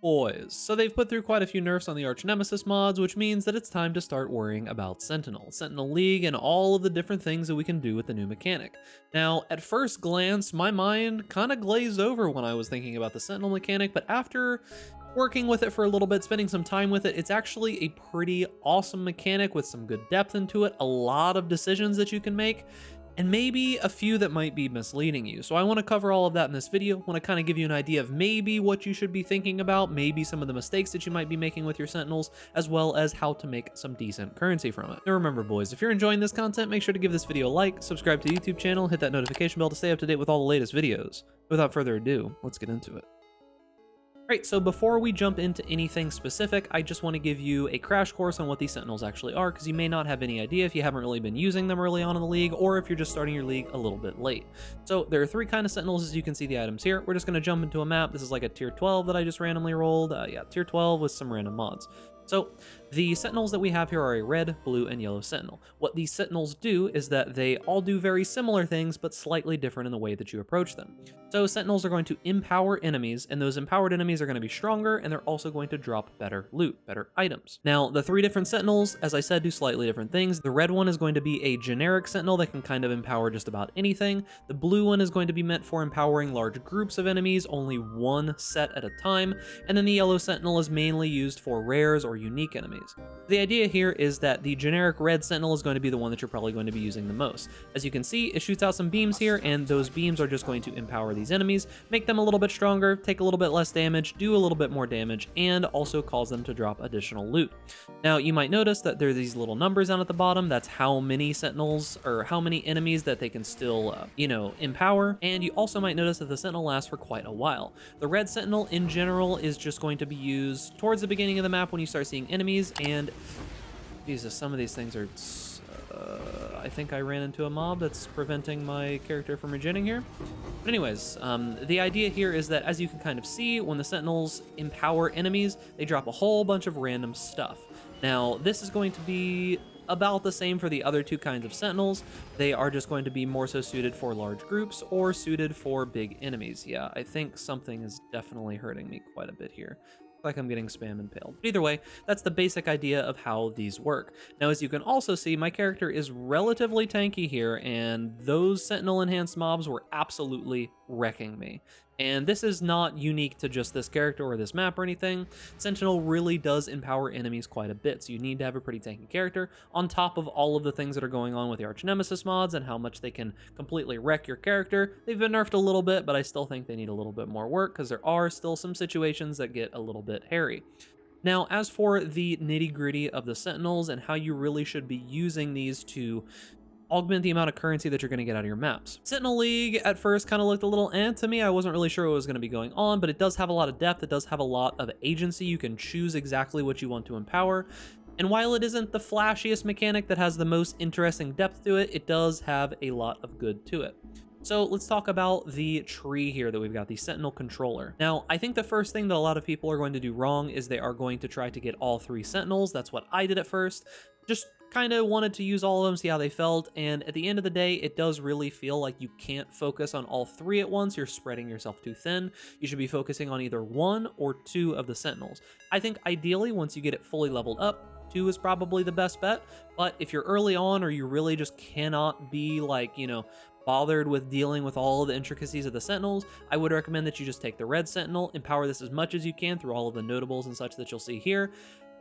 Boys, so they've put through quite a few nerfs on the Arch Nemesis mods, which means that it's time to start worrying about Sentinel, Sentinel League, and all of the different things that we can do with the new mechanic. Now, at first glance, my mind kind of glazed over when I was thinking about the Sentinel mechanic, but after working with it for a little bit, spending some time with it, it's actually a pretty awesome mechanic with some good depth into it, a lot of decisions that you can make, and maybe a few that might be misleading you. So I want to cover all of that in this video. I want to kind of give you an idea of maybe what you should be thinking about, maybe some of the mistakes that you might be making with your Sentinels, as well as how to make some decent currency from it. Now remember, boys, if you're enjoying this content, make sure to give this video a like, subscribe to the YouTube channel, hit that notification bell to stay up to date with all the latest videos. Without further ado, let's get into it. Alright, so before we jump into anything specific, I just want to give you a crash course on what these Sentinels actually are, because you may not have any idea if you haven't really been using them early on in the league, or if you're just starting your league a little bit late. So there are three kind of Sentinels, as you can see the items here. We're just going to jump into a map. This is like a tier 12 that I just randomly rolled. Yeah, tier 12 with some random mods. So the Sentinels that we have here are a red, blue, and yellow Sentinel. What these Sentinels do is that they all do very similar things, but slightly different in the way that you approach them. So Sentinels are going to empower enemies, and those empowered enemies are going to be stronger, and they're also going to drop better loot, better items. Now, the three different Sentinels, as I said, do slightly different things. The red one is going to be a generic Sentinel that can kind of empower just about anything. The blue one is going to be meant for empowering large groups of enemies, only one set at a time. And then the yellow Sentinel is mainly used for rares or unique enemies. The idea here is that the generic red Sentinel is going to be the one that you're probably going to be using the most. As you can see, it shoots out some beams here, and those beams are just going to empower these enemies, make them a little bit stronger, take a little bit less damage, do a little bit more damage, and also cause them to drop additional loot. Now, you might notice that there are these little numbers down at the bottom. That's how many Sentinels, or how many enemies that they can still, empower. And you also might notice that the Sentinel lasts for quite a while. The red Sentinel, in general, is just going to be used towards the beginning of the map when you start seeing enemies, and Jesus, some of these things are... I think I ran into a mob that's preventing my character from regenning here. But anyways, the idea here is that, as you can kind of see, when the Sentinels empower enemies, they drop a whole bunch of random stuff. Now, this is going to be about the same for the other two kinds of Sentinels. They are just going to be more so suited for large groups or suited for big enemies. Yeah, I think something is definitely hurting me quite a bit here. Like I'm getting spam impaled. But either way, that's the basic idea of how these work. Now, as you can also see, my character is relatively tanky here, and those Sentinel enhanced mobs were absolutely wrecking me. And this is not unique to just this character or this map or anything. Sentinel really does empower enemies quite a bit, so you need to have a pretty tanky character, on top of all of the things that are going on with the Arch Nemesis mods and how much they can completely wreck your character. They've been nerfed a little bit, but I still think they need a little bit more work, because there are still some situations that get a little bit hairy. Now, as for the nitty-gritty of the Sentinels and how you really should be using these to augment the amount of currency that you're going to get out of your maps. Sentinel League at first kind of looked a little to me. I wasn't really sure what was going to be going on, but it does have a lot of depth. It does have a lot of agency. You can choose exactly what you want to empower. And while it isn't the flashiest mechanic that has the most interesting depth to it, it does have a lot of good to it. So let's talk about the tree here that we've got, the Sentinel controller. Now, I think the first thing that a lot of people are going to do wrong is they are going to try to get all three Sentinels. That's what I did at first. Just kind of wanted to use all of them, see how they felt, and at the end of the day, it does really feel like you can't focus on all three at once. You're spreading yourself too thin. You should be focusing on either one or two of the Sentinels. I think ideally, once you get it fully leveled up, 2 is probably the best bet, but if you're early on or you really just cannot be bothered with dealing with all of the intricacies of the Sentinels, I would recommend that you just take the red Sentinel, empower this as much as you can through all of the notables and such that you'll see here.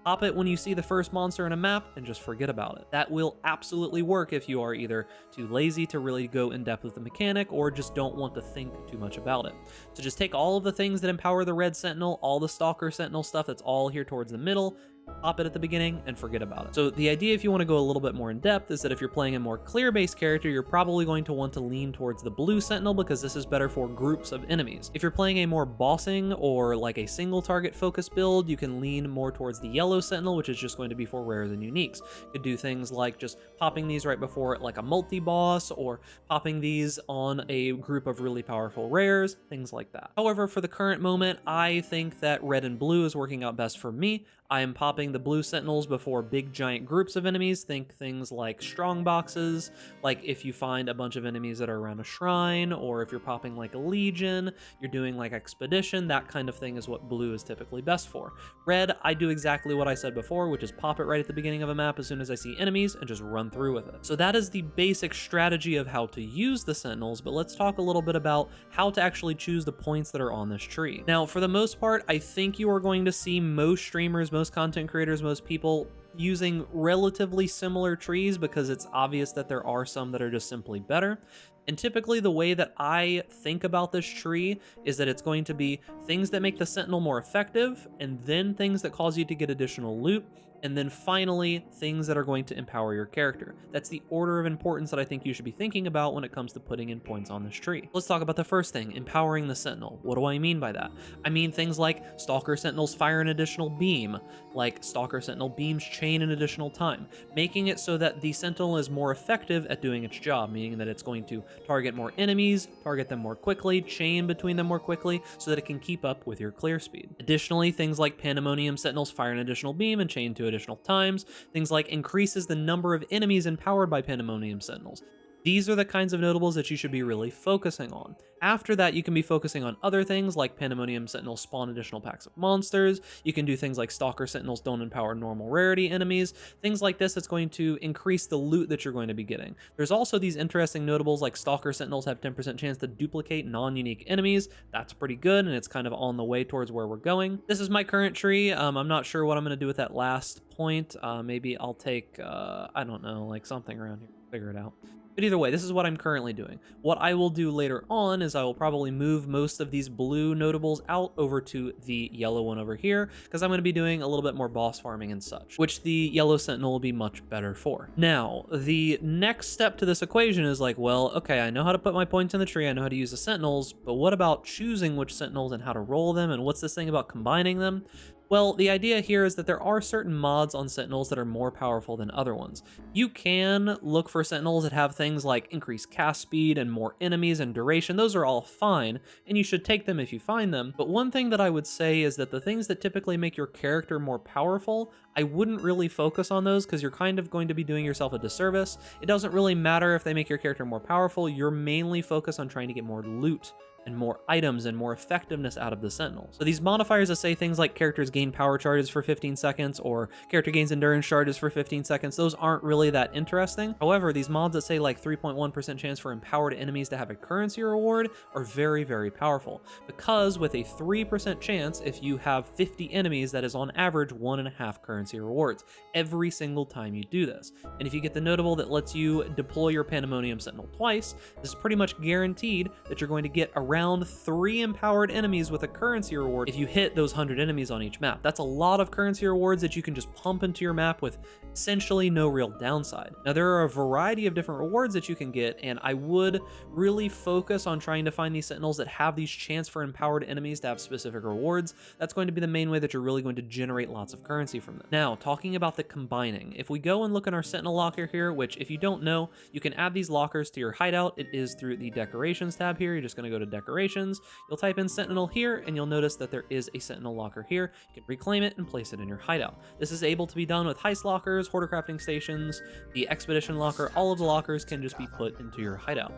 Pop it when you see the first monster in a map and just forget about it. That will absolutely work if you are either too lazy to really go in depth with the mechanic or just don't want to think too much about it. So just take all of the things that empower the red Sentinel, all the Stalker Sentinel stuff that's all here towards the middle, pop it at the beginning and forget about it. So the idea, if you want to go a little bit more in depth, is that if you're playing a more clear-based character, you're probably going to want to lean towards the blue Sentinel because this is better for groups of enemies. If you're playing a more bossing or like a single target focus build, you can lean more towards the yellow Sentinel, which is just going to be for rares and uniques. You could do things like just popping these right before like a multi-boss, or popping these on a group of really powerful rares, things like that. However, for the current moment, I think that red and blue is working out best for me. I am popping popping the blue sentinels before big giant groups of enemies. Think things like strong boxes, like if you find a bunch of enemies that are around a shrine, or if you're popping like a legion, you're doing like expedition, that kind of thing is what blue is typically best for. Red, I do exactly what I said before, which is pop it right at the beginning of a map as soon as I see enemies and just run through with it. So that is the basic strategy of how to use the sentinels, but let's talk a little bit about how to actually choose the points that are on this tree. Now, for the most part, I think you are going to see most streamers, most content creators, most people using relatively similar trees because it's obvious that there are some that are just simply better. And typically the way that I think about this tree is that it's going to be things that make the sentinel more effective, and then things that cause you to get additional loot, and then finally things that are going to empower your character. That's the order of importance that I think you should be thinking about when it comes to putting in points on this tree. Let's talk about the first thing, empowering the sentinel. What do I mean by that? I mean things like Stalker Sentinels fire an additional beam, like Stalker Sentinel beams chain an additional time, making it so that the sentinel is more effective at doing its job, meaning that it's going to target more enemies, target them more quickly, chain between them more quickly, so that it can keep up with your clear speed. Additionally, things like Pandemonium Sentinels fire an additional beam and chain to additional times, things like increases the number of enemies empowered by Pandemonium Sentinels. These are the kinds of notables that you should be really focusing on. After that, you can be focusing on other things like Pandemonium Sentinels spawn additional packs of monsters. You can do things like Stalker Sentinels don't empower normal rarity enemies. Things like this, it's going to increase the loot that you're going to be getting. There's also these interesting notables like Stalker Sentinels have 10% chance to duplicate non-unique enemies. That's pretty good, and it's kind of on the way towards where we're going. This is my current tree. I'm not sure what I'm going to do with that last point. Maybe I'll take, I don't know, like something around here. Figure it out. But either way, this is what I'm currently doing. What I will do later on is I will probably move most of these blue notables out over to the yellow one over here, because I'm going to be doing a little bit more boss farming and such, which the yellow sentinel will be much better for. Now, the next step to this equation is like, well, okay, I know how to put my points in the tree, I know how to use the sentinels, but what about choosing which sentinels and how to roll them, and what's this thing about combining them? Well, the idea here is that there are certain mods on Sentinels that are more powerful than other ones. You can look for Sentinels that have things like increased cast speed and more enemies and duration. Those are all fine, and you should take them if you find them. But one thing that I would say is that the things that typically make your character more powerful, I wouldn't really focus on those because you're kind of going to be doing yourself a disservice. It doesn't really matter if they make your character more powerful. You're mainly focused on trying to get more loot and more items and more effectiveness out of the sentinels. So these modifiers that say things like characters gain power charges for 15 seconds or character gains endurance charges for 15 seconds, those aren't really that interesting. However, these mods that say like 3.1% chance for empowered enemies to have a currency reward are very, very powerful, because with a 3% chance, if you have 50 enemies, that is on average 1.5 currency rewards every single time you do this. And if you get the notable that lets you deploy your Pandemonium Sentinel twice, this is pretty much guaranteed that you're going to get around 3 empowered enemies with a currency reward if you hit those 100 enemies on each map. That's a lot of currency rewards that you can just pump into your map with essentially no real downside. Now, there are a variety of different rewards that you can get, and I would really focus on trying to find these sentinels that have these chance for empowered enemies to have specific rewards. That's going to be the main way that you're really going to generate lots of currency from them. Now, talking about the combining, if we go and look in our sentinel locker here, which if you don't know, you can add these lockers to your hideout. It is through the decorations tab here. You're just going to go to decorations, you'll type in sentinel here, and you'll notice that there is a sentinel locker here. You can reclaim it and place it in your hideout. This is able to be done with heist lockers, hoarder crafting stations, the expedition locker. All of the lockers can just be put into your hideout.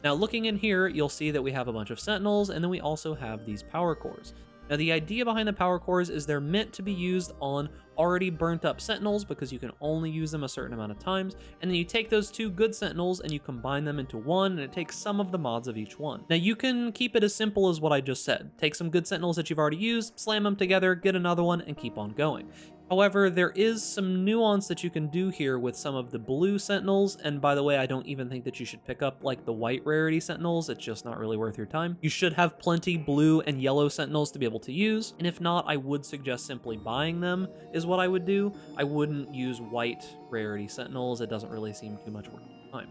Now, looking in here, you'll see that we have a bunch of sentinels, and then we also have these power cores. Now, the idea behind the power cores is they're meant to be used on already burnt up sentinels because you can only use them a certain amount of times, and then you take those 2 good sentinels and you combine them into one, and it takes some of the mods of each one. Now, you can keep it as simple as what I just said. Take some good sentinels that you've already used, slam them together, get another one, and keep on going. However, there is some nuance that you can do here with some of the blue sentinels, and by the way, I don't even think that you should pick up like the white rarity sentinels. It's just not really worth your time. You should have plenty blue and yellow sentinels to be able to use, and if not, I would suggest simply buying them is what I would do. I wouldn't use white rarity sentinels. It doesn't really seem too much worth your time.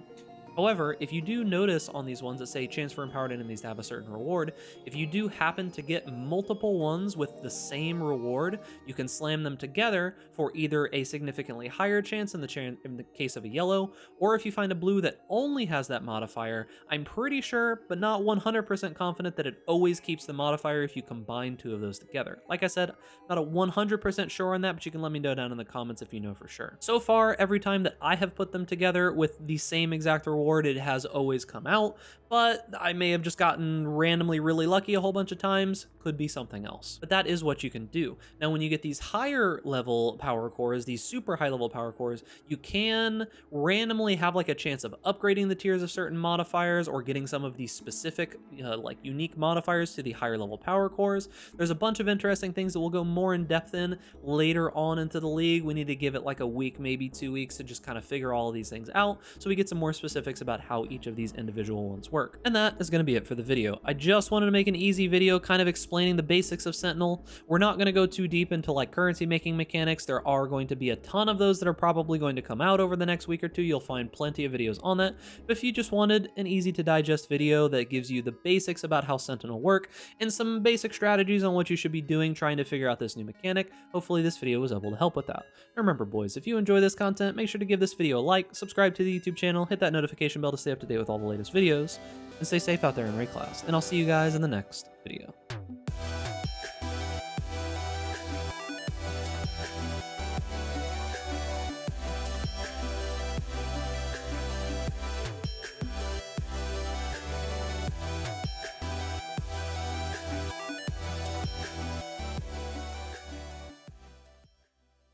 However, if you do notice on these ones that say chance for empowered enemies to have a certain reward, if you do happen to get multiple ones with the same reward, you can slam them together for either a significantly higher chance in the case of a yellow, or if you find a blue that only has that modifier, I'm pretty sure, but not 100% confident that it always keeps the modifier if you combine two of those together. Like I said, not a 100% sure on that, but you can let me know down in the comments if you know for sure. So far, every time that I have put them together with the same exact reward, it has always come out, but I may have just gotten randomly really lucky a whole bunch of times. Could be something else. But that is what you can do. Now, when you get these higher level power cores, these super high level power cores, you can randomly have like a chance of upgrading the tiers of certain modifiers or getting some of these specific like unique modifiers to the higher level power cores. There's a bunch of interesting things that we'll go more in depth in later on into the league. We need to give it like a week, maybe 2 weeks to just kind of figure all of these things out so we get some more specifics about how each of these individual ones work. And that is going to be it for the video. I just wanted to make an easy video kind of explaining the basics of Sentinel. We're not going to go too deep into like currency making mechanics. There are going to be a ton of those that are probably going to come out over the next week or two. You'll find plenty of videos on that. But if you just wanted an easy to digest video that gives you the basics about how Sentinel work and some basic strategies on what you should be doing trying to figure out this new mechanic, hopefully this video was able to help with that. And remember, boys, if you enjoy this content, make sure to give this video a like, subscribe to the YouTube channel, hit that notification bell to stay up to date with all the latest videos, and stay safe out there in raid class. And I'll see you guys in the next video.